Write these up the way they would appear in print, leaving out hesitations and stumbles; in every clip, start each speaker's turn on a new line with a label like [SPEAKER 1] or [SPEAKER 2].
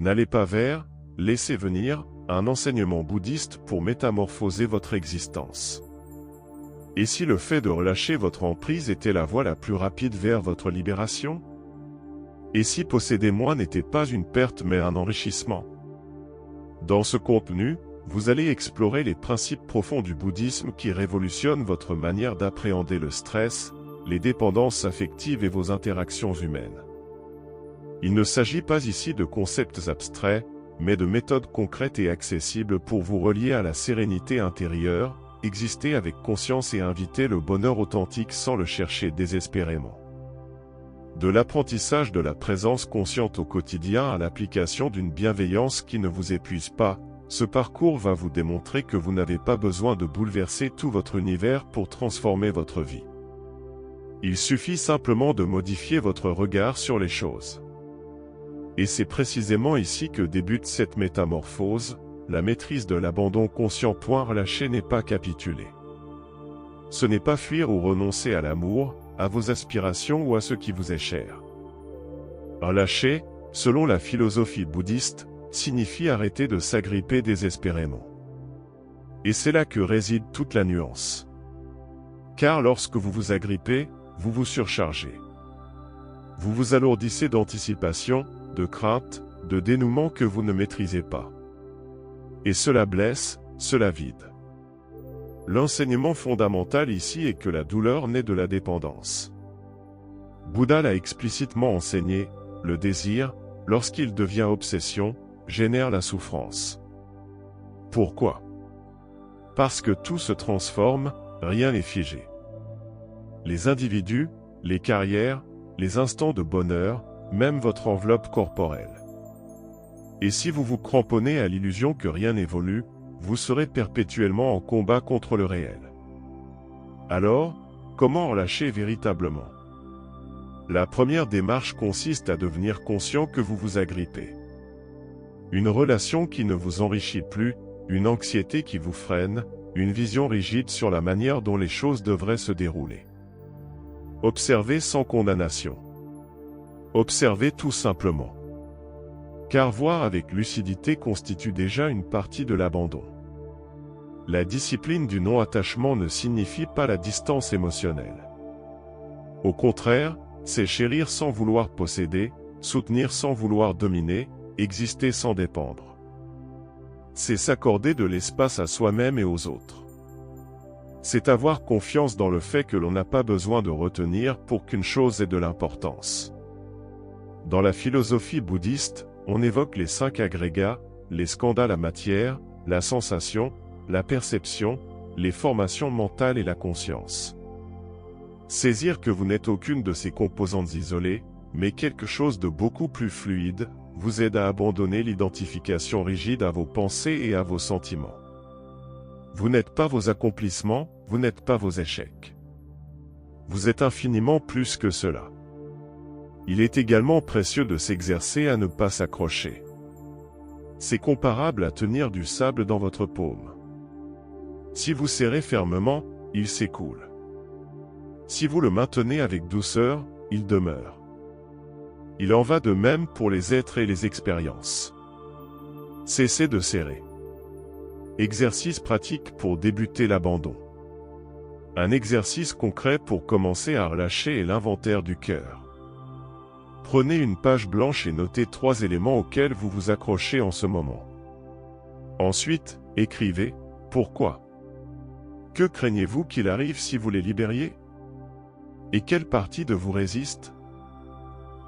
[SPEAKER 1] N'allez pas vers, laissez venir, un enseignement bouddhiste pour métamorphoser votre existence. Et si le fait de relâcher votre emprise était la voie la plus rapide vers votre libération? Et si posséder moins n'était pas une perte mais un enrichissement? Dans ce contenu, vous allez explorer les principes profonds du bouddhisme qui révolutionnent votre manière d'appréhender le stress, les dépendances affectives et vos interactions humaines. Il ne s'agit pas ici de concepts abstraits, mais de méthodes concrètes et accessibles pour vous relier à la sérénité intérieure, exister avec conscience et inviter le bonheur authentique sans le chercher désespérément. De l'apprentissage de la présence consciente au quotidien à l'application d'une bienveillance qui ne vous épuise pas, ce parcours va vous démontrer que vous n'avez pas besoin de bouleverser tout votre univers pour transformer votre vie. Il suffit simplement de modifier votre regard sur les choses. Et c'est précisément ici que débute cette métamorphose, la maîtrise de l'abandon conscient. Relâcher n'est pas capituler. Ce n'est pas fuir ou renoncer à l'amour, à vos aspirations ou à ce qui vous est cher. Relâcher, selon la philosophie bouddhiste, signifie arrêter de s'agripper désespérément. Et c'est là que réside toute la nuance. Car lorsque vous vous agrippez, vous vous surchargez. Vous vous alourdissez d'anticipation, de crainte, de dénouement que vous ne maîtrisez pas. Et cela blesse, cela vide. L'enseignement fondamental ici est que la douleur naît de la dépendance. Bouddha l'a explicitement enseigné, le désir, lorsqu'il devient obsession, génère la souffrance. Pourquoi? Parce que tout se transforme, rien n'est figé. Les individus, les carrières, les instants de bonheur, même votre enveloppe corporelle. Et si vous vous cramponnez à l'illusion que rien n'évolue, vous serez perpétuellement en combat contre le réel. Alors, comment relâcher véritablement? La première démarche consiste à devenir conscient que vous vous agrippez. Une relation qui ne vous enrichit plus, une anxiété qui vous freine, une vision rigide sur la manière dont les choses devraient se dérouler. Observez sans condamnation. Observez tout simplement. Car voir avec lucidité constitue déjà une partie de l'abandon. La discipline du non-attachement ne signifie pas la distance émotionnelle. Au contraire, c'est chérir sans vouloir posséder, soutenir sans vouloir dominer, exister sans dépendre. C'est s'accorder de l'espace à soi-même et aux autres. C'est avoir confiance dans le fait que l'on n'a pas besoin de retenir pour qu'une chose ait de l'importance. Dans la philosophie bouddhiste, on évoque les 5 agrégats, les skandhas, la matière, la sensation, la perception, les formations mentales et la conscience. Saisir que vous n'êtes aucune de ces composantes isolées, mais quelque chose de beaucoup plus fluide, vous aide à abandonner l'identification rigide à vos pensées et à vos sentiments. Vous n'êtes pas vos accomplissements, vous n'êtes pas vos échecs. Vous êtes infiniment plus que cela. Il est également précieux de s'exercer à ne pas s'accrocher. C'est comparable à tenir du sable dans votre paume. Si vous serrez fermement, il s'écoule. Si vous le maintenez avec douceur, il demeure. Il en va de même pour les êtres et les expériences. Cessez de serrer. Exercice pratique pour débuter l'abandon. Un exercice concret pour commencer à relâcher est l'inventaire du cœur. Prenez une page blanche et notez 3 éléments auxquels vous vous accrochez en ce moment. Ensuite, écrivez « Pourquoi ? Que craignez-vous qu'il arrive si vous les libériez ? Et quelle partie de vous résiste ? »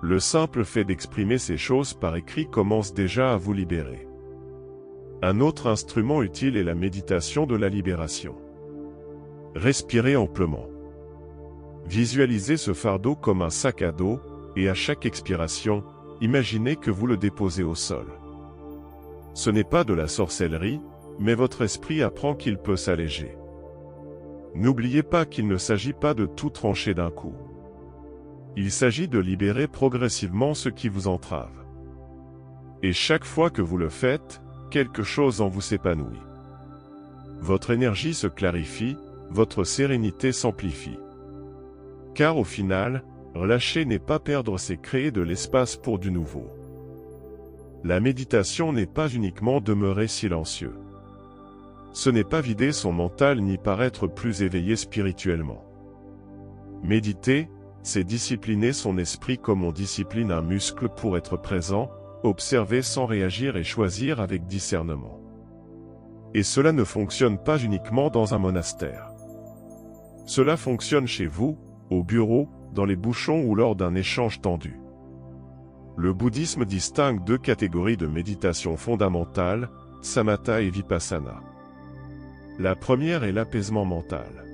[SPEAKER 1] Le simple fait d'exprimer ces choses par écrit commence déjà à vous libérer. Un autre instrument utile est la méditation de la libération. Respirez amplement. Visualisez ce fardeau comme un sac à dos, et à chaque expiration, imaginez que vous le déposez au sol. Ce n'est pas de la sorcellerie, mais votre esprit apprend qu'il peut s'alléger. N'oubliez pas qu'il ne s'agit pas de tout trancher d'un coup. Il s'agit de libérer progressivement ce qui vous entrave. Et chaque fois que vous le faites, quelque chose en vous s'épanouit. Votre énergie se clarifie, votre sérénité s'amplifie. Car au final, relâcher n'est pas perdre, c'est créer de l'espace pour du nouveau. La méditation n'est pas uniquement demeurer silencieux. Ce n'est pas vider son mental ni paraître plus éveillé spirituellement. Méditer, c'est discipliner son esprit comme on discipline un muscle pour être présent, observer sans réagir et choisir avec discernement. Et cela ne fonctionne pas uniquement dans un monastère. Cela fonctionne chez vous, au bureau, dans les bouchons ou lors d'un échange tendu. Le bouddhisme distingue deux catégories de méditation fondamentale, samatha et vipassana. La première est l'apaisement mental.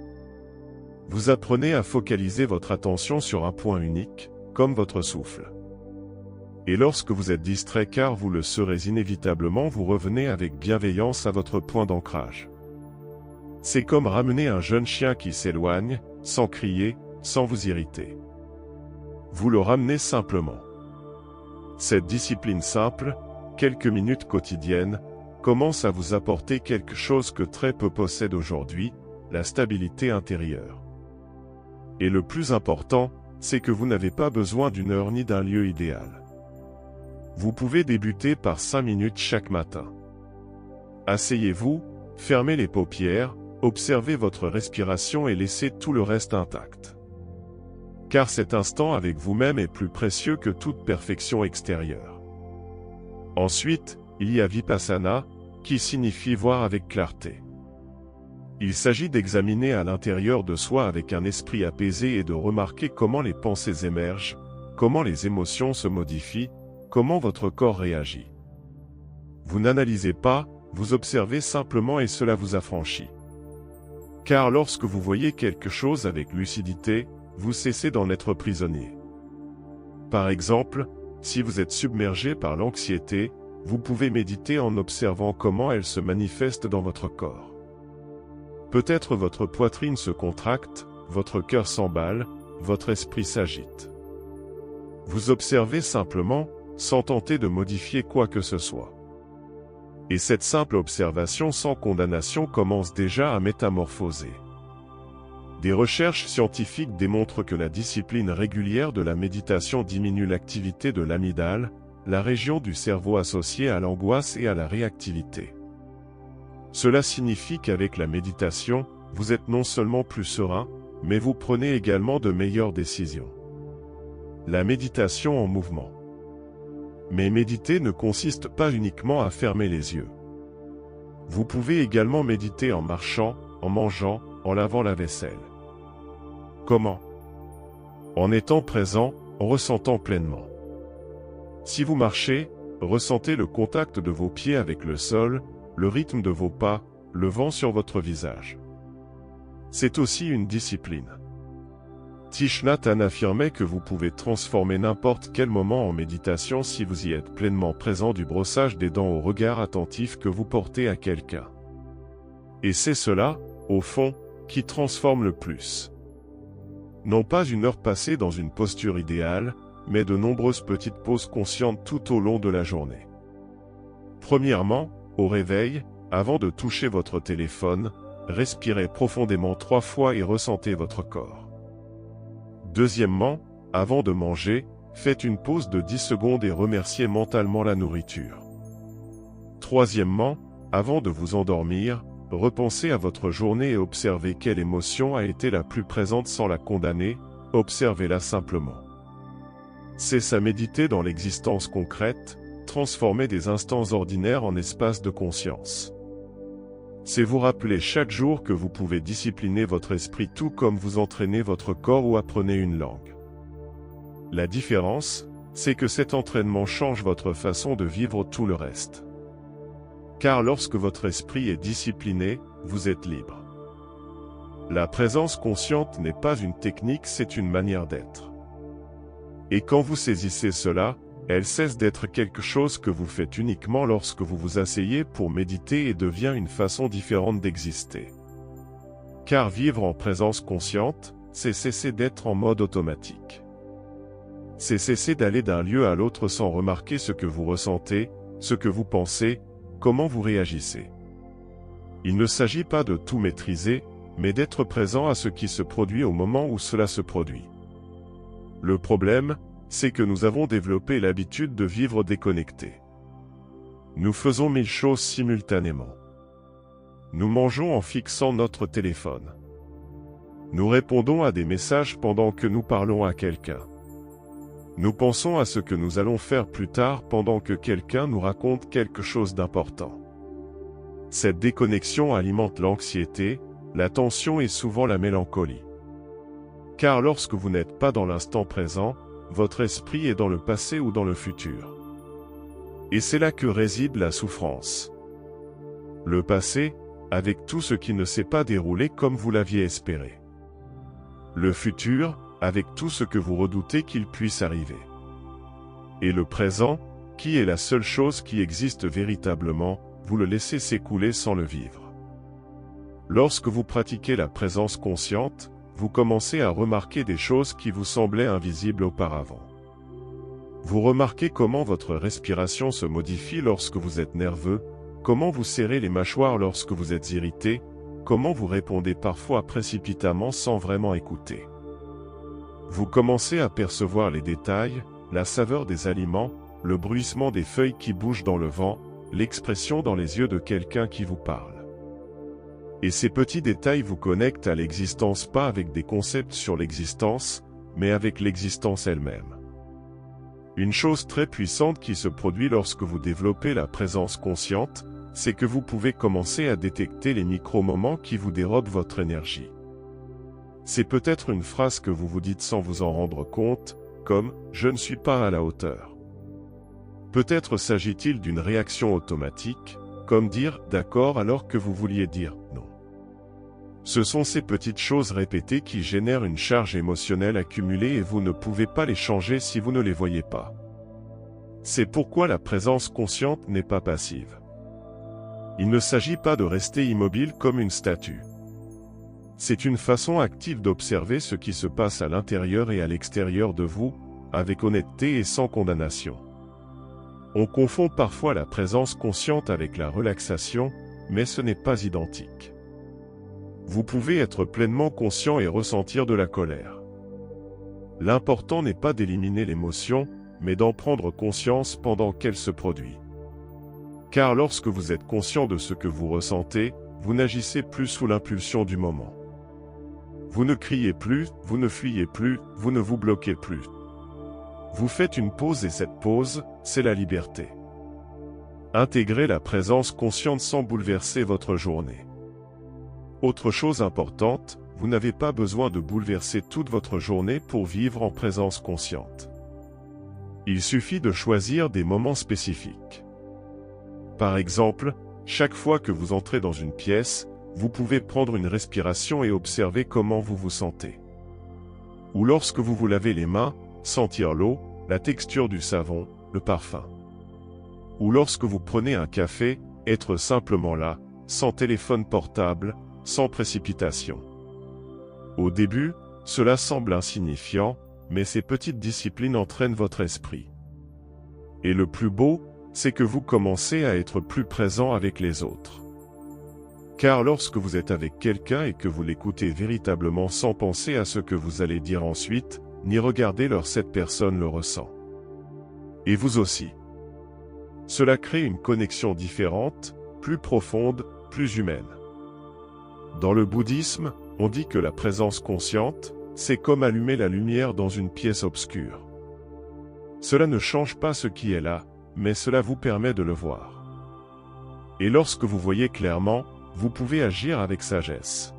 [SPEAKER 1] Vous apprenez à focaliser votre attention sur un point unique, comme votre souffle. Et lorsque vous êtes distrait car vous le serez inévitablement, vous revenez avec bienveillance à votre point d'ancrage. C'est comme ramener un jeune chien qui s'éloigne, sans crier, sans vous irriter. Vous le ramenez simplement. Cette discipline simple, quelques minutes quotidiennes, commence à vous apporter quelque chose que très peu possèdent aujourd'hui, la stabilité intérieure. Et le plus important, c'est que vous n'avez pas besoin d'une heure ni d'un lieu idéal. Vous pouvez débuter par 5 minutes chaque matin. Asseyez-vous, fermez les paupières, observez votre respiration et laissez tout le reste intact. Car cet instant avec vous-même est plus précieux que toute perfection extérieure. Ensuite, il y a Vipassana, qui signifie voir avec clarté. Il s'agit d'examiner à l'intérieur de soi avec un esprit apaisé et de remarquer comment les pensées émergent, comment les émotions se modifient, comment votre corps réagit. Vous n'analysez pas, vous observez simplement et cela vous affranchit. Car lorsque vous voyez quelque chose avec lucidité, vous cessez d'en être prisonnier. Par exemple, si vous êtes submergé par l'anxiété, vous pouvez méditer en observant comment elle se manifeste dans votre corps. Peut-être votre poitrine se contracte, votre cœur s'emballe, votre esprit s'agite. Vous observez simplement, sans tenter de modifier quoi que ce soit. Et cette simple observation sans condamnation commence déjà à métamorphoser. Des recherches scientifiques démontrent que la discipline régulière de la méditation diminue l'activité de l'amygdale, la région du cerveau associée à l'angoisse et à la réactivité. Cela signifie qu'avec la méditation, vous êtes non seulement plus serein, mais vous prenez également de meilleures décisions. La méditation en mouvement. Mais méditer ne consiste pas uniquement à fermer les yeux. Vous pouvez également méditer en marchant, en mangeant, en lavant la vaisselle. Comment? En étant présent, en ressentant pleinement. Si vous marchez, ressentez le contact de vos pieds avec le sol, le rythme de vos pas, le vent sur votre visage. C'est aussi une discipline. Thich Nhat Hanh affirmait que vous pouvez transformer n'importe quel moment en méditation si vous y êtes pleinement présent, du brossage des dents au regard attentif que vous portez à quelqu'un. Et c'est cela, au fond, qui transforme le plus. Non pas une heure passée dans une posture idéale, mais de nombreuses petites pauses conscientes tout au long de la journée. Premièrement, au réveil, avant de toucher votre téléphone, respirez profondément 3 fois et ressentez votre corps. Deuxièmement, avant de manger, faites une pause de 10 secondes et remerciez mentalement la nourriture. Troisièmement, avant de vous endormir, repensez à votre journée et observez quelle émotion a été la plus présente sans la condamner, observez-la simplement. C'est à méditer dans l'existence concrète, transformer des instants ordinaires en espaces de conscience. C'est vous rappeler chaque jour que vous pouvez discipliner votre esprit tout comme vous entraînez votre corps ou apprenez une langue. La différence, c'est que cet entraînement change votre façon de vivre tout le reste. Car lorsque votre esprit est discipliné, vous êtes libre. La présence consciente n'est pas une technique, c'est une manière d'être. Et quand vous saisissez cela, elle cesse d'être quelque chose que vous faites uniquement lorsque vous vous asseyez pour méditer et devient une façon différente d'exister. Car vivre en présence consciente, c'est cesser d'être en mode automatique. C'est cesser d'aller d'un lieu à l'autre sans remarquer ce que vous ressentez, ce que vous pensez, comment vous réagissez. Il ne s'agit pas de tout maîtriser, mais d'être présent à ce qui se produit au moment où cela se produit. Le problème, c'est que nous avons développé l'habitude de vivre déconnectés. Nous faisons 1000 choses simultanément. Nous mangeons en fixant notre téléphone. Nous répondons à des messages pendant que nous parlons à quelqu'un. Nous pensons à ce que nous allons faire plus tard pendant que quelqu'un nous raconte quelque chose d'important. Cette déconnexion alimente l'anxiété, la tension et souvent la mélancolie. Car lorsque vous n'êtes pas dans l'instant présent, votre esprit est dans le passé ou dans le futur. Et c'est là que réside la souffrance. Le passé, avec tout ce qui ne s'est pas déroulé comme vous l'aviez espéré. Le futur, avec tout ce que vous redoutez qu'il puisse arriver. Et le présent, qui est la seule chose qui existe véritablement, vous le laissez s'écouler sans le vivre. Lorsque vous pratiquez la présence consciente, vous commencez à remarquer des choses qui vous semblaient invisibles auparavant. Vous remarquez comment votre respiration se modifie lorsque vous êtes nerveux, comment vous serrez les mâchoires lorsque vous êtes irrité, comment vous répondez parfois précipitamment sans vraiment écouter. Vous commencez à percevoir les détails, la saveur des aliments, le bruissement des feuilles qui bougent dans le vent, l'expression dans les yeux de quelqu'un qui vous parle. Et ces petits détails vous connectent à l'existence, pas avec des concepts sur l'existence, mais avec l'existence elle-même. Une chose très puissante qui se produit lorsque vous développez la présence consciente, c'est que vous pouvez commencer à détecter les micro-moments qui vous dérobent votre énergie. C'est peut-être une phrase que vous vous dites sans vous en rendre compte, comme « je ne suis pas à la hauteur ». Peut-être s'agit-il d'une réaction automatique, comme dire « d'accord » alors que vous vouliez dire « non ». Ce sont ces petites choses répétées qui génèrent une charge émotionnelle accumulée et vous ne pouvez pas les changer si vous ne les voyez pas. C'est pourquoi la présence consciente n'est pas passive. Il ne s'agit pas de rester immobile comme une statue. C'est une façon active d'observer ce qui se passe à l'intérieur et à l'extérieur de vous, avec honnêteté et sans condamnation. On confond parfois la présence consciente avec la relaxation, mais ce n'est pas identique. Vous pouvez être pleinement conscient et ressentir de la colère. L'important n'est pas d'éliminer l'émotion, mais d'en prendre conscience pendant qu'elle se produit. Car lorsque vous êtes conscient de ce que vous ressentez, vous n'agissez plus sous l'impulsion du moment. Vous ne criez plus, vous ne fuyez plus, vous ne vous bloquez plus. Vous faites une pause et cette pause, c'est la liberté. Intégrez la présence consciente sans bouleverser votre journée. Autre chose importante, vous n'avez pas besoin de bouleverser toute votre journée pour vivre en présence consciente. Il suffit de choisir des moments spécifiques. Par exemple, chaque fois que vous entrez dans une pièce, vous pouvez prendre une respiration et observer comment vous vous sentez. Ou lorsque vous vous lavez les mains, sentir l'eau, la texture du savon, le parfum. Ou lorsque vous prenez un café, être simplement là, sans téléphone portable, sans précipitation. Au début, cela semble insignifiant, mais ces petites disciplines entraînent votre esprit. Et le plus beau, c'est que vous commencez à être plus présent avec les autres. Car lorsque vous êtes avec quelqu'un et que vous l'écoutez véritablement sans penser à ce que vous allez dire ensuite, ni regarder cette personne le ressent. Et vous aussi. Cela crée une connexion différente, plus profonde, plus humaine. Dans le bouddhisme, on dit que la présence consciente, c'est comme allumer la lumière dans une pièce obscure. Cela ne change pas ce qui est là, mais cela vous permet de le voir. Et lorsque vous voyez clairement, vous pouvez agir avec sagesse.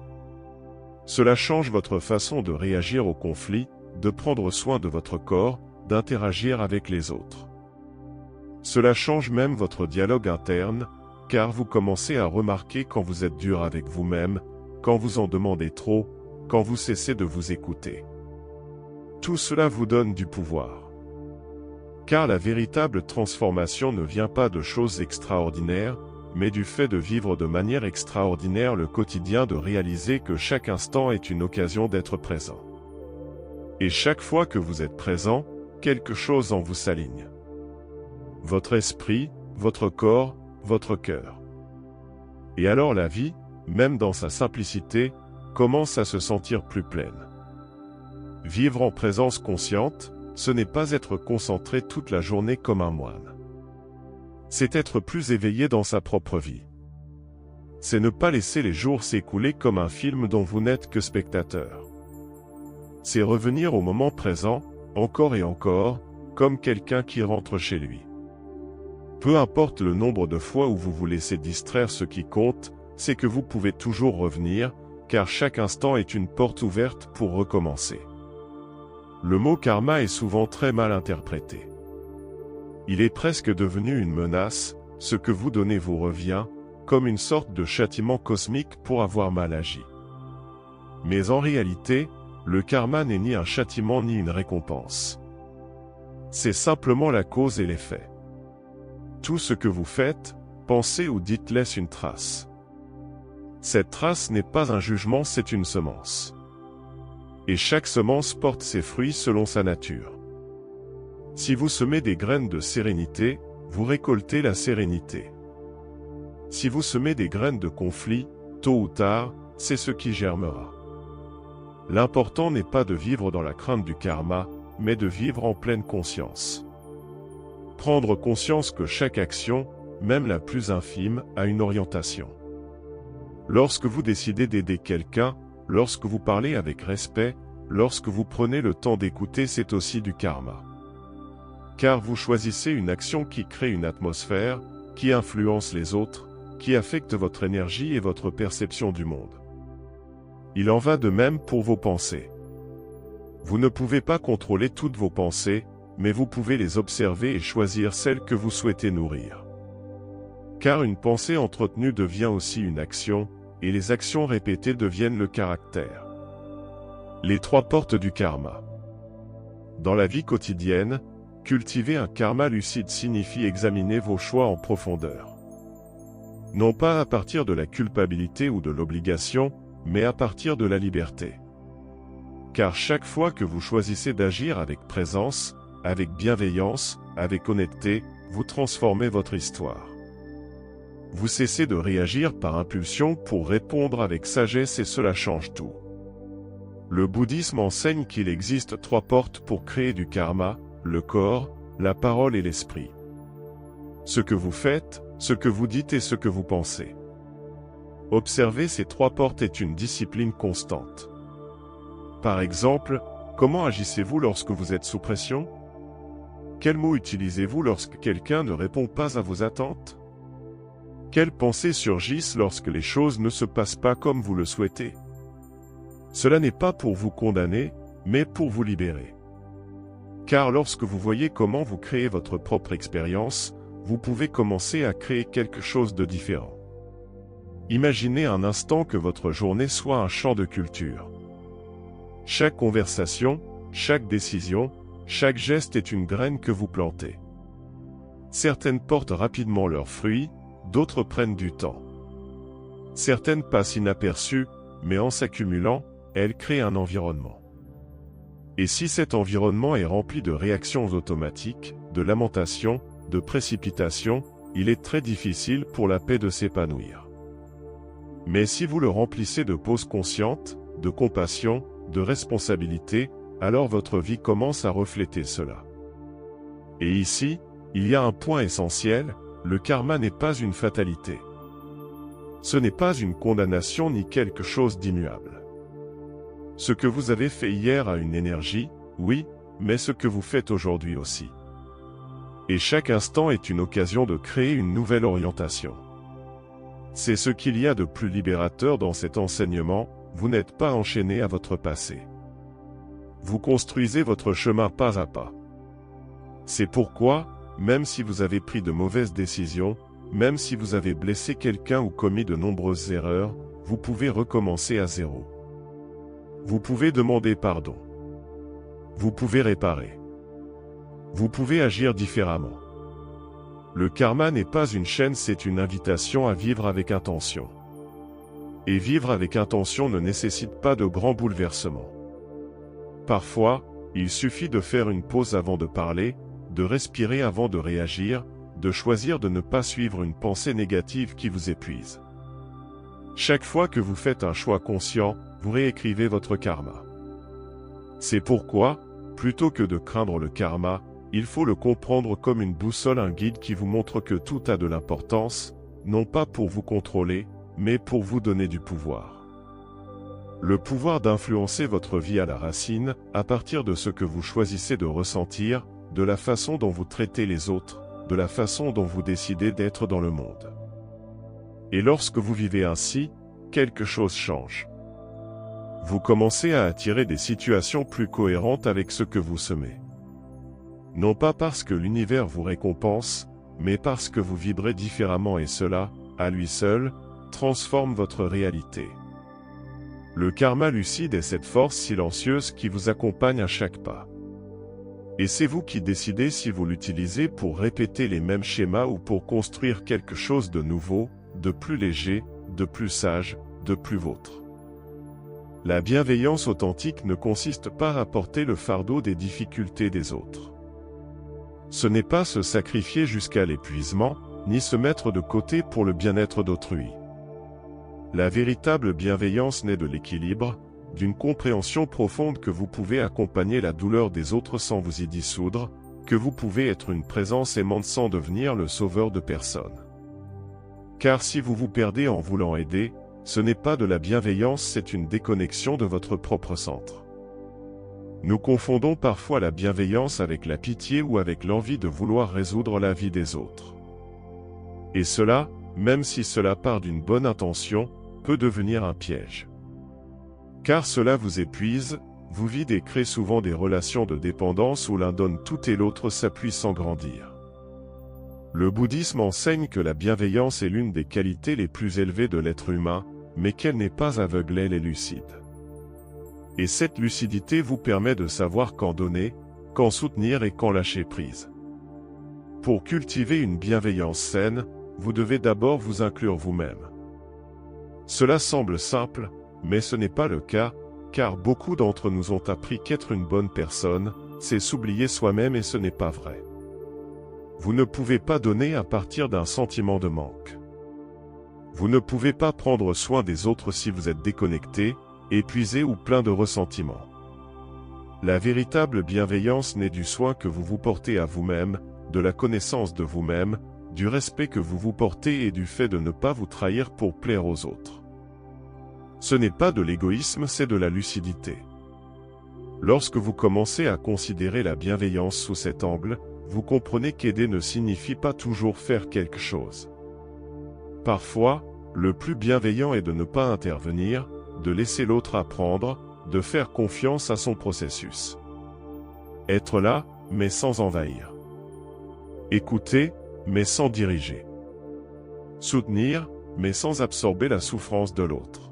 [SPEAKER 1] Cela change votre façon de réagir au conflit, de prendre soin de votre corps, d'interagir avec les autres. Cela change même votre dialogue interne, car vous commencez à remarquer quand vous êtes dur avec vous-même, quand vous en demandez trop, quand vous cessez de vous écouter. Tout cela vous donne du pouvoir. Car la véritable transformation ne vient pas de choses extraordinaires, mais du fait de vivre de manière extraordinaire le quotidien, de réaliser que chaque instant est une occasion d'être présent. Et chaque fois que vous êtes présent, quelque chose en vous s'aligne. Votre esprit, votre corps, votre cœur. Et alors la vie, même dans sa simplicité, commence à se sentir plus pleine. Vivre en présence consciente, ce n'est pas être concentré toute la journée comme un moine. C'est être plus éveillé dans sa propre vie. C'est ne pas laisser les jours s'écouler comme un film dont vous n'êtes que spectateur. C'est revenir au moment présent, encore et encore, comme quelqu'un qui rentre chez lui. Peu importe le nombre de fois où vous vous laissez distraire, ce qui compte, c'est que vous pouvez toujours revenir, car chaque instant est une porte ouverte pour recommencer. Le mot karma est souvent très mal interprété. Il est presque devenu une menace, ce que vous donnez vous revient, comme une sorte de châtiment cosmique pour avoir mal agi. Mais en réalité, le karma n'est ni un châtiment ni une récompense. C'est simplement la cause et l'effet. Tout ce que vous faites, pensez ou dites laisse une trace. Cette trace n'est pas un jugement, c'est une semence. Et chaque semence porte ses fruits selon sa nature. Si vous semez des graines de sérénité, vous récoltez la sérénité. Si vous semez des graines de conflit, tôt ou tard, c'est ce qui germera. L'important n'est pas de vivre dans la crainte du karma, mais de vivre en pleine conscience. Prendre conscience que chaque action, même la plus infime, a une orientation. Lorsque vous décidez d'aider quelqu'un, lorsque vous parlez avec respect, lorsque vous prenez le temps d'écouter, c'est aussi du karma. Car vous choisissez une action qui crée une atmosphère, qui influence les autres, qui affecte votre énergie et votre perception du monde. Il en va de même pour vos pensées. Vous ne pouvez pas contrôler toutes vos pensées, mais vous pouvez les observer et choisir celles que vous souhaitez nourrir. Car une pensée entretenue devient aussi une action, et les actions répétées deviennent le caractère. Les 3 portes du karma. Dans la vie quotidienne, cultiver un karma lucide signifie examiner vos choix en profondeur. Non pas à partir de la culpabilité ou de l'obligation, mais à partir de la liberté. Car chaque fois que vous choisissez d'agir avec présence, avec bienveillance, avec honnêteté, vous transformez votre histoire. Vous cessez de réagir par impulsion pour répondre avec sagesse et cela change tout. Le bouddhisme enseigne qu'il existe 3 portes pour créer du karma, le corps, la parole et l'esprit. Ce que vous faites, ce que vous dites et ce que vous pensez. Observer ces 3 portes est une discipline constante. Par exemple, comment agissez-vous lorsque vous êtes sous pression? Quels mots utilisez-vous lorsque quelqu'un ne répond pas à vos attentes? Quelles pensées surgissent lorsque les choses ne se passent pas comme vous le souhaitez? Cela n'est pas pour vous condamner, mais pour vous libérer. Car lorsque vous voyez comment vous créez votre propre expérience, vous pouvez commencer à créer quelque chose de différent. Imaginez un instant que votre journée soit un champ de culture. Chaque conversation, chaque décision, chaque geste est une graine que vous plantez. Certaines portent rapidement leurs fruits, d'autres prennent du temps. Certaines passent inaperçues, mais en s'accumulant, elles créent un environnement. Et si cet environnement est rempli de réactions automatiques, de lamentations, de précipitations, il est très difficile pour la paix de s'épanouir. Mais si vous le remplissez de pauses conscientes, de compassion, de responsabilité, alors votre vie commence à refléter cela. Et ici, il y a un point essentiel, le karma n'est pas une fatalité. Ce n'est pas une condamnation ni quelque chose d'immuable. Ce que vous avez fait hier a une énergie, oui, mais ce que vous faites aujourd'hui aussi. Et chaque instant est une occasion de créer une nouvelle orientation. C'est ce qu'il y a de plus libérateur dans cet enseignement, vous n'êtes pas enchaîné à votre passé. Vous construisez votre chemin pas à pas. C'est pourquoi, même si vous avez pris de mauvaises décisions, même si vous avez blessé quelqu'un ou commis de nombreuses erreurs, vous pouvez recommencer à zéro. Vous pouvez demander pardon. Vous pouvez réparer. Vous pouvez agir différemment. Le karma n'est pas une chaîne, c'est une invitation à vivre avec intention. Et vivre avec intention ne nécessite pas de grands bouleversements. Parfois, il suffit de faire une pause avant de parler, de respirer avant de réagir, de choisir de ne pas suivre une pensée négative qui vous épuise. Chaque fois que vous faites un choix conscient, vous réécrivez votre karma. C'est pourquoi, plutôt que de craindre le karma, il faut le comprendre comme une boussole, un guide qui vous montre que tout a de l'importance, non pas pour vous contrôler, mais pour vous donner du pouvoir. Le pouvoir d'influencer votre vie à la racine, à partir de ce que vous choisissez de ressentir, de la façon dont vous traitez les autres, de la façon dont vous décidez d'être dans le monde. Et lorsque vous vivez ainsi, quelque chose change. Vous commencez à attirer des situations plus cohérentes avec ce que vous semez. Non pas parce que l'univers vous récompense, mais parce que vous vibrez différemment et cela, à lui seul, transforme votre réalité. Le karma lucide est cette force silencieuse qui vous accompagne à chaque pas. Et c'est vous qui décidez si vous l'utilisez pour répéter les mêmes schémas ou pour construire quelque chose de nouveau, de plus léger, de plus sage, de plus vôtre. La bienveillance authentique ne consiste pas à porter le fardeau des difficultés des autres. Ce n'est pas se sacrifier jusqu'à l'épuisement, ni se mettre de côté pour le bien-être d'autrui. La véritable bienveillance naît de l'équilibre, d'une compréhension profonde que vous pouvez accompagner la douleur des autres sans vous y dissoudre, que vous pouvez être une présence aimante sans devenir le sauveur de personne. Car si vous vous perdez en voulant aider, ce n'est pas de la bienveillance, c'est une déconnexion de votre propre centre. Nous confondons parfois la bienveillance avec la pitié ou avec l'envie de vouloir résoudre la vie des autres. Et cela, même si cela part d'une bonne intention, peut devenir un piège. Car cela vous épuise, vous vide et crée souvent des relations de dépendance où l'un donne tout et l'autre s'appuie sans grandir. Le bouddhisme enseigne que la bienveillance est l'une des qualités les plus élevées de l'être humain, mais qu'elle n'est pas aveugle, elle est lucide. Et cette lucidité vous permet de savoir quand donner, quand soutenir et quand lâcher prise. Pour cultiver une bienveillance saine, vous devez d'abord vous inclure vous-même. Cela semble simple, mais ce n'est pas le cas, car beaucoup d'entre nous ont appris qu'être une bonne personne, c'est s'oublier soi-même et ce n'est pas vrai. Vous ne pouvez pas donner à partir d'un sentiment de manque. Vous ne pouvez pas prendre soin des autres si vous êtes déconnecté, épuisé ou plein de ressentiment. La véritable bienveillance naît du soin que vous vous portez à vous-même, de la connaissance de vous-même, du respect que vous vous portez et du fait de ne pas vous trahir pour plaire aux autres. Ce n'est pas de l'égoïsme, c'est de la lucidité. Lorsque vous commencez à considérer la bienveillance sous cet angle, vous comprenez qu'aider ne signifie pas toujours faire quelque chose. Parfois, le plus bienveillant est de ne pas intervenir, de laisser l'autre apprendre, de faire confiance à son processus. Être là, mais sans envahir. Écouter, mais sans diriger. Soutenir, mais sans absorber la souffrance de l'autre.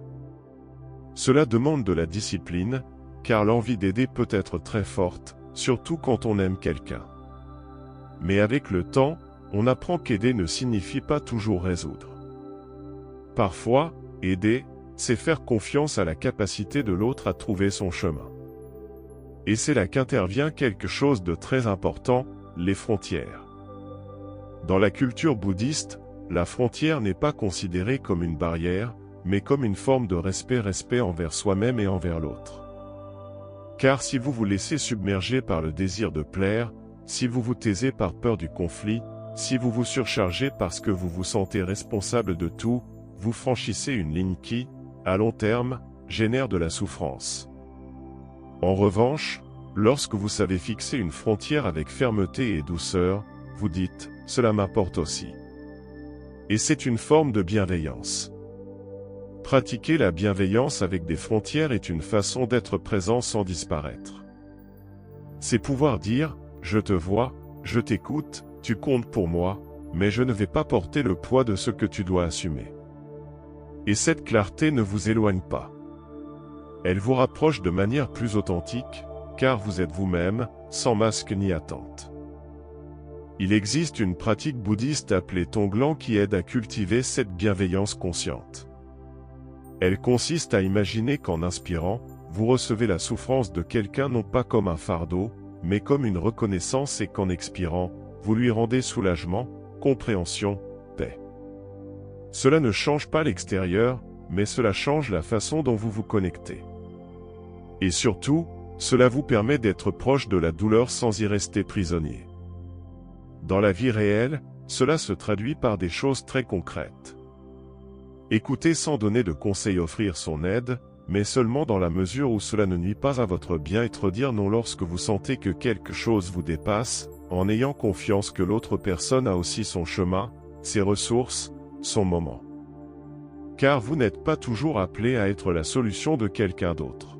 [SPEAKER 1] Cela demande de la discipline, car l'envie d'aider peut être très forte, surtout quand on aime quelqu'un. Mais avec le temps, on apprend qu'aider ne signifie pas toujours résoudre. Parfois, aider, c'est faire confiance à la capacité de l'autre à trouver son chemin. Et c'est là qu'intervient quelque chose de très important, les frontières. Dans la culture bouddhiste, la frontière n'est pas considérée comme une barrière, mais comme une forme de respect envers soi-même et envers l'autre. Car si vous vous laissez submerger par le désir de plaire, si vous vous taisez par peur du conflit, si vous vous surchargez parce que vous vous sentez responsable de tout, vous franchissez une ligne qui, à long terme, génère de la souffrance. En revanche, lorsque vous savez fixer une frontière avec fermeté et douceur, vous dites « cela m'apporte aussi ». Et c'est une forme de bienveillance. Pratiquer la bienveillance avec des frontières est une façon d'être présent sans disparaître. C'est pouvoir dire « je te vois, je t'écoute, tu comptes pour moi, mais je ne vais pas porter le poids de ce que tu dois assumer ». Et cette clarté ne vous éloigne pas. Elle vous rapproche de manière plus authentique, car vous êtes vous-même, sans masque ni attente. Il existe une pratique bouddhiste appelée Tonglen qui aide à cultiver cette bienveillance consciente. Elle consiste à imaginer qu'en inspirant, vous recevez la souffrance de quelqu'un non pas comme un fardeau, mais comme une reconnaissance et qu'en expirant, vous lui rendez soulagement, compréhension, paix. Cela ne change pas l'extérieur, mais cela change la façon dont vous vous connectez. Et surtout, cela vous permet d'être proche de la douleur sans y rester prisonnier. Dans la vie réelle, cela se traduit par des choses très concrètes. Écoutez sans donner de conseils, offrir son aide, mais seulement dans la mesure où cela ne nuit pas à votre bien-être. Dire non lorsque vous sentez que quelque chose vous dépasse, en ayant confiance que l'autre personne a aussi son chemin, ses ressources, son moment. Car vous n'êtes pas toujours appelé à être la solution de quelqu'un d'autre.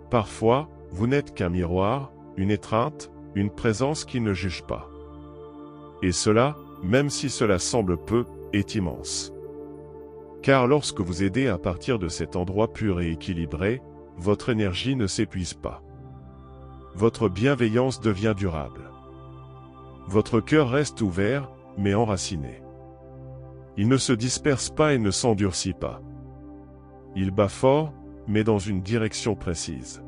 [SPEAKER 1] Parfois, vous n'êtes qu'un miroir, une étreinte, une présence qui ne juge pas. Et cela, même si cela semble peu, est immense. Car lorsque vous aidez à partir de cet endroit pur et équilibré, votre énergie ne s'épuise pas. Votre bienveillance devient durable. Votre cœur reste ouvert, mais enraciné. Il ne se disperse pas et ne s'endurcit pas. Il bat fort, mais dans une direction précise.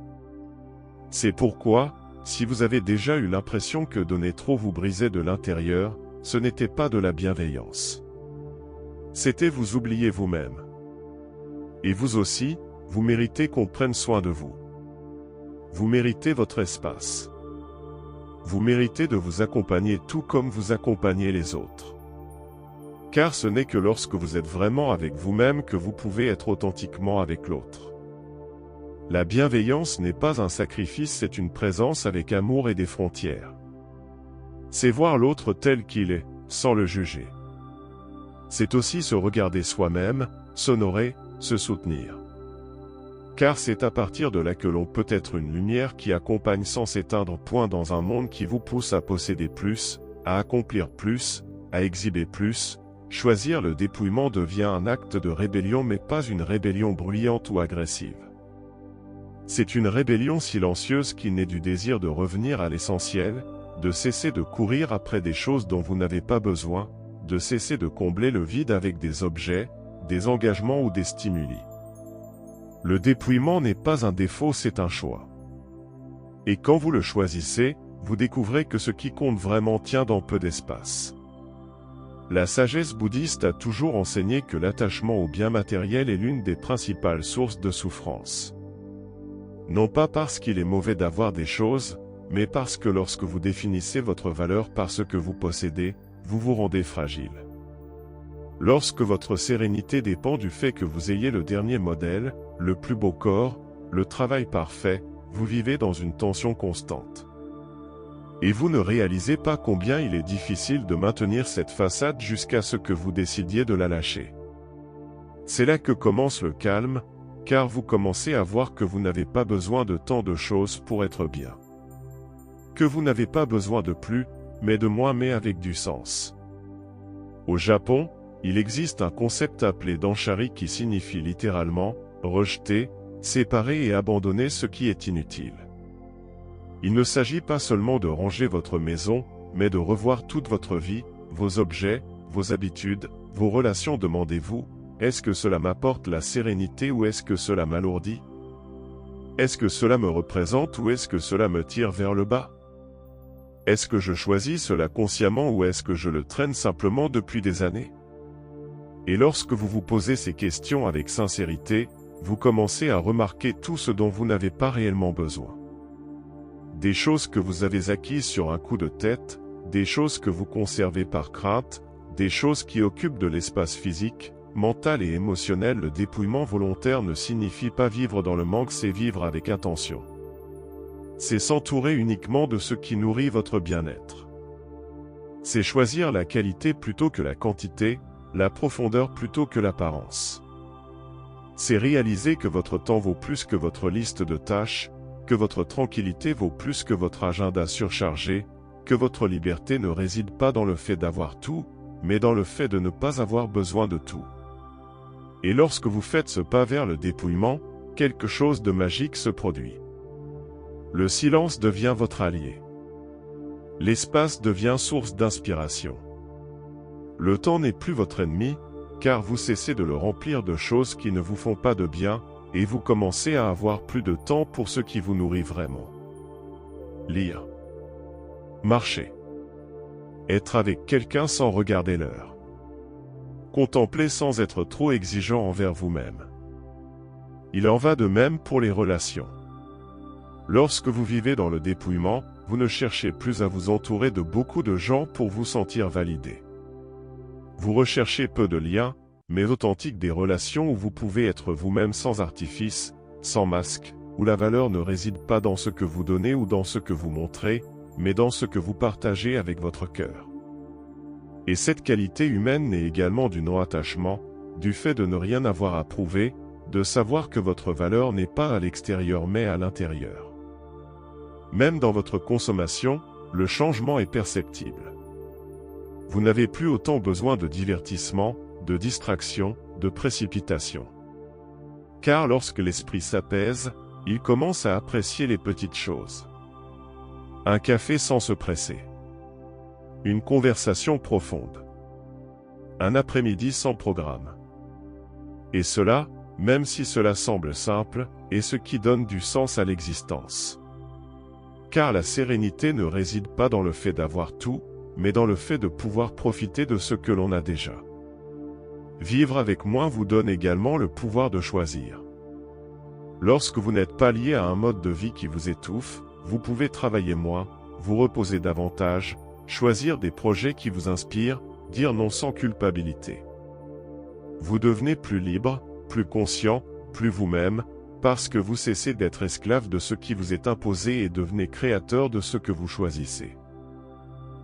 [SPEAKER 1] C'est pourquoi, si vous avez déjà eu l'impression que donner trop vous brisait de l'intérieur, ce n'était pas de la bienveillance. C'était vous oublier vous-même. Et vous aussi, vous méritez qu'on prenne soin de vous. Vous méritez votre espace. Vous méritez de vous accompagner tout comme vous accompagnez les autres. Car ce n'est que lorsque vous êtes vraiment avec vous-même que vous pouvez être authentiquement avec l'autre. La bienveillance n'est pas un sacrifice, c'est une présence avec amour et des frontières. C'est voir l'autre tel qu'il est, sans le juger. C'est aussi se regarder soi-même, s'honorer, se soutenir. Car c'est à partir de là que l'on peut être une lumière qui accompagne sans s'éteindre. Point dans un monde qui vous pousse à posséder plus, à accomplir plus, à exhiber plus, choisir le dépouillement devient un acte de rébellion, mais pas une rébellion bruyante ou agressive. C'est une rébellion silencieuse qui naît du désir de revenir à l'essentiel, de cesser de courir après des choses dont vous n'avez pas besoin, de cesser de combler le vide avec des objets, des engagements ou des stimuli. Le dépouillement n'est pas un défaut, c'est un choix. Et quand vous le choisissez, vous découvrez que ce qui compte vraiment tient dans peu d'espace. La sagesse bouddhiste a toujours enseigné que l'attachement au bien matériel est l'une des principales sources de souffrance. Non pas parce qu'il est mauvais d'avoir des choses, mais parce que lorsque vous définissez votre valeur par ce que vous possédez, vous vous rendez fragile. Lorsque votre sérénité dépend du fait que vous ayez le dernier modèle, le plus beau corps, le travail parfait, vous vivez dans une tension constante. Et vous ne réalisez pas combien il est difficile de maintenir cette façade jusqu'à ce que vous décidiez de la lâcher. C'est là que commence le calme, car vous commencez à voir que vous n'avez pas besoin de tant de choses pour être bien. Que vous n'avez pas besoin de plus, mais de moins, mais avec du sens. Au Japon, il existe un concept appelé danshari qui signifie littéralement « rejeter, séparer et abandonner ce qui est inutile ». Il ne s'agit pas seulement de ranger votre maison, mais de revoir toute votre vie, vos objets, vos habitudes, vos relations. Demandez-vous, est-ce que cela m'apporte la sérénité ou est-ce que cela m'alourdit? Est-ce que cela me représente ou est-ce que cela me tire vers le bas? Est-ce que je choisis cela consciemment ou est-ce que je le traîne simplement depuis des années? Et lorsque vous vous posez ces questions avec sincérité, vous commencez à remarquer tout ce dont vous n'avez pas réellement besoin. Des choses que vous avez acquises sur un coup de tête, des choses que vous conservez par crainte, des choses qui occupent de l'espace physique, mental et émotionnel. Le dépouillement volontaire ne signifie pas vivre dans le manque, c'est vivre avec intention. C'est s'entourer uniquement de ce qui nourrit votre bien-être. C'est choisir la qualité plutôt que la quantité, la profondeur plutôt que l'apparence. C'est réaliser que votre temps vaut plus que votre liste de tâches, que votre tranquillité vaut plus que votre agenda surchargé, que votre liberté ne réside pas dans le fait d'avoir tout, mais dans le fait de ne pas avoir besoin de tout. Et lorsque vous faites ce pas vers le dépouillement, quelque chose de magique se produit. Le silence devient votre allié. L'espace devient source d'inspiration. Le temps n'est plus votre ennemi, car vous cessez de le remplir de choses qui ne vous font pas de bien, et vous commencez à avoir plus de temps pour ce qui vous nourrit vraiment. Lire. Marcher. Être avec quelqu'un sans regarder l'heure. Contempler sans être trop exigeant envers vous-même. Il en va de même pour les relations. Lorsque vous vivez dans le dépouillement, vous ne cherchez plus à vous entourer de beaucoup de gens pour vous sentir validé. Vous recherchez peu de liens, mais authentiques, des relations où vous pouvez être vous-même sans artifice, sans masque, où la valeur ne réside pas dans ce que vous donnez ou dans ce que vous montrez, mais dans ce que vous partagez avec votre cœur. Et cette qualité humaine naît également du non-attachement, du fait de ne rien avoir à prouver, de savoir que votre valeur n'est pas à l'extérieur mais à l'intérieur. Même dans votre consommation, le changement est perceptible. Vous n'avez plus autant besoin de divertissement, de distraction, de précipitation. Car lorsque l'esprit s'apaise, il commence à apprécier les petites choses. Un café sans se presser. Une conversation profonde. Un après-midi sans programme. Et cela, même si cela semble simple, est ce qui donne du sens à l'existence. Car la sérénité ne réside pas dans le fait d'avoir tout, mais dans le fait de pouvoir profiter de ce que l'on a déjà. Vivre avec moins vous donne également le pouvoir de choisir. Lorsque vous n'êtes pas lié à un mode de vie qui vous étouffe, vous pouvez travailler moins, vous reposer davantage, choisir des projets qui vous inspirent, dire non sans culpabilité. Vous devenez plus libre, plus conscient, plus vous-même, parce que vous cessez d'être esclave de ce qui vous est imposé et devenez créateur de ce que vous choisissez.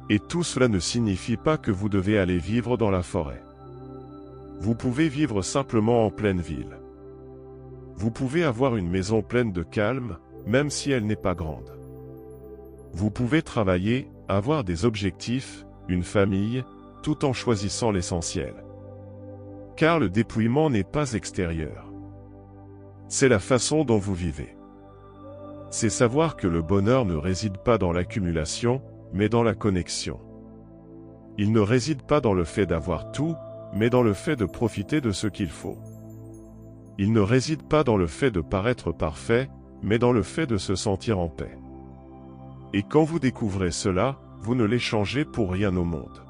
[SPEAKER 1] Et tout cela ne signifie pas que vous devez aller vivre dans la forêt. Vous pouvez vivre simplement en pleine ville. Vous pouvez avoir une maison pleine de calme, même si elle n'est pas grande. Vous pouvez travailler, avoir des objectifs, une famille, tout en choisissant l'essentiel. Car le dépouillement n'est pas extérieur. C'est la façon dont vous vivez. C'est savoir que le bonheur ne réside pas dans l'accumulation, mais dans la connexion. Il ne réside pas dans le fait d'avoir tout, mais dans le fait de profiter de ce qu'il faut. Il ne réside pas dans le fait de paraître parfait, mais dans le fait de se sentir en paix. Et quand vous découvrez cela, vous ne l'échangez pour rien au monde.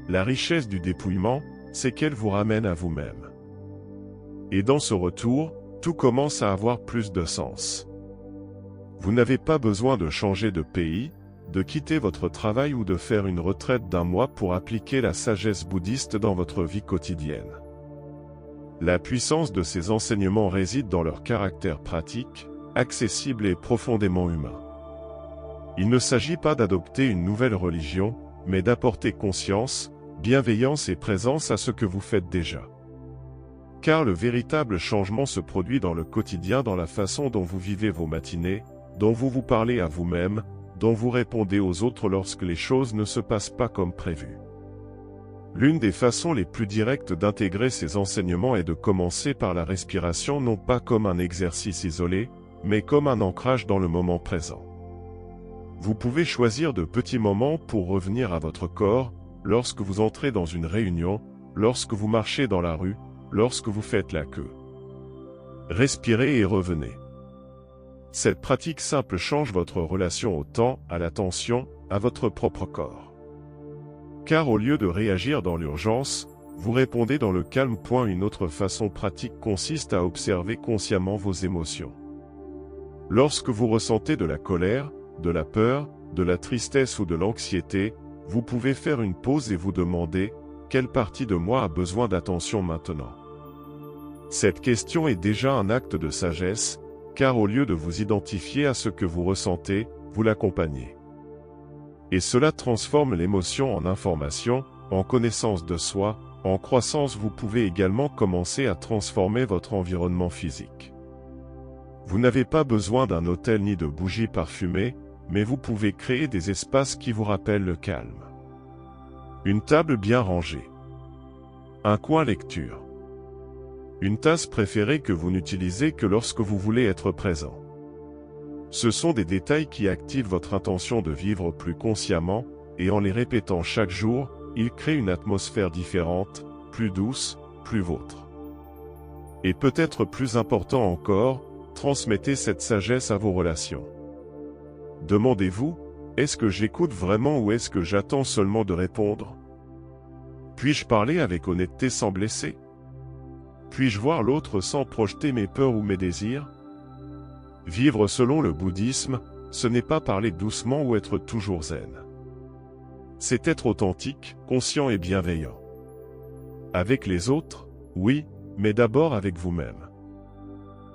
[SPEAKER 1] La richesse du dépouillement, c'est qu'elle vous ramène à vous-même. Et dans ce retour, tout commence à avoir plus de sens. Vous n'avez pas besoin de changer de pays, de quitter votre travail ou de faire une retraite d'un mois pour appliquer la sagesse bouddhiste dans votre vie quotidienne. La puissance de ces enseignements réside dans leur caractère pratique, accessible et profondément humain. Il ne s'agit pas d'adopter une nouvelle religion, mais d'apporter conscience, bienveillance et présence à ce que vous faites déjà. Car le véritable changement se produit dans le quotidien, dans la façon dont vous vivez vos matinées, dont vous vous parlez à vous-même, dont vous répondez aux autres lorsque les choses ne se passent pas comme prévu. L'une des façons les plus directes d'intégrer ces enseignements est de commencer par la respiration, non pas comme un exercice isolé, mais comme un ancrage dans le moment présent. Vous pouvez choisir de petits moments pour revenir à votre corps, lorsque vous entrez dans une réunion, lorsque vous marchez dans la rue, lorsque vous faites la queue. Respirez et revenez. Cette pratique simple change votre relation au temps, à l'attention, à votre propre corps. Car au lieu de réagir dans l'urgence, vous répondez dans le calme. Une autre façon pratique consiste à observer consciemment vos émotions. Lorsque vous ressentez de la colère, de la peur, de la tristesse ou de l'anxiété, vous pouvez faire une pause et vous demander « Quelle partie de moi a besoin d'attention maintenant ?» Cette question est déjà un acte de sagesse, car au lieu de vous identifier à ce que vous ressentez, vous l'accompagnez. Et cela transforme l'émotion en information, en connaissance de soi, en croissance. Vous pouvez également commencer à transformer votre environnement physique. Vous n'avez pas besoin d'un hôtel ni de bougies parfumées, mais vous pouvez créer des espaces qui vous rappellent le calme. Une table bien rangée. Un coin lecture. Une tasse préférée que vous n'utilisez que lorsque vous voulez être présent. Ce sont des détails qui activent votre intention de vivre plus consciemment, et en les répétant chaque jour, ils créent une atmosphère différente, plus douce, plus vôtre. Et peut-être plus important encore, transmettez cette sagesse à vos relations. Demandez-vous, est-ce que j'écoute vraiment ou est-ce que j'attends seulement de répondre? Puis-je parler avec honnêteté sans blesser? Puis-je voir l'autre sans projeter mes peurs ou mes désirs? Vivre selon le bouddhisme, ce n'est pas parler doucement ou être toujours zen. C'est être authentique, conscient et bienveillant. Avec les autres, oui, mais d'abord avec vous-même.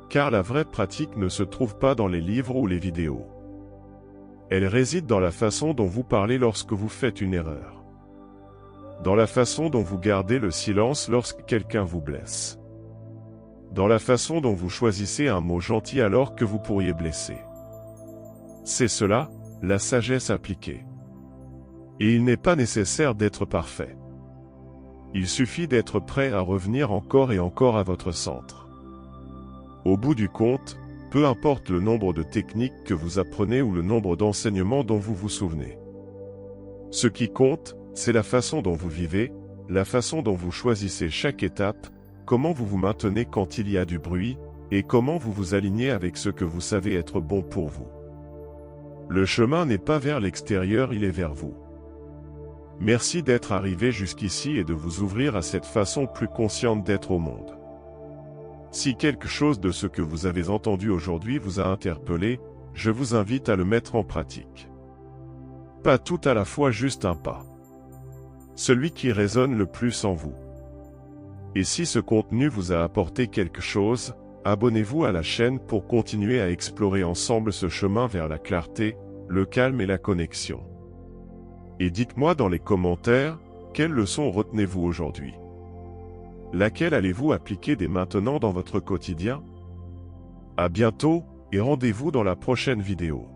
[SPEAKER 1] Car la vraie pratique ne se trouve pas dans les livres ou les vidéos. Elle réside dans la façon dont vous parlez lorsque vous faites une erreur. Dans la façon dont vous gardez le silence lorsque quelqu'un vous blesse. Dans la façon dont vous choisissez un mot gentil alors que vous pourriez blesser. C'est cela, la sagesse appliquée. Et il n'est pas nécessaire d'être parfait. Il suffit d'être prêt à revenir encore et encore à votre centre. Au bout du compte, peu importe le nombre de techniques que vous apprenez ou le nombre d'enseignements dont vous vous souvenez. Ce qui compte, c'est la façon dont vous vivez, la façon dont vous choisissez chaque étape, comment vous vous maintenez quand il y a du bruit, et comment vous vous alignez avec ce que vous savez être bon pour vous. Le chemin n'est pas vers l'extérieur, il est vers vous. Merci d'être arrivé jusqu'ici et de vous ouvrir à cette façon plus consciente d'être au monde. Si quelque chose de ce que vous avez entendu aujourd'hui vous a interpellé, je vous invite à le mettre en pratique. Pas tout à la fois, juste un pas. Celui qui résonne le plus en vous. Et si ce contenu vous a apporté quelque chose, abonnez-vous à la chaîne pour continuer à explorer ensemble ce chemin vers la clarté, le calme et la connexion. Et dites-moi dans les commentaires, quelle leçon retenez-vous aujourd'hui? Laquelle allez-vous appliquer dès maintenant dans votre quotidien? À bientôt, et rendez-vous dans la prochaine vidéo.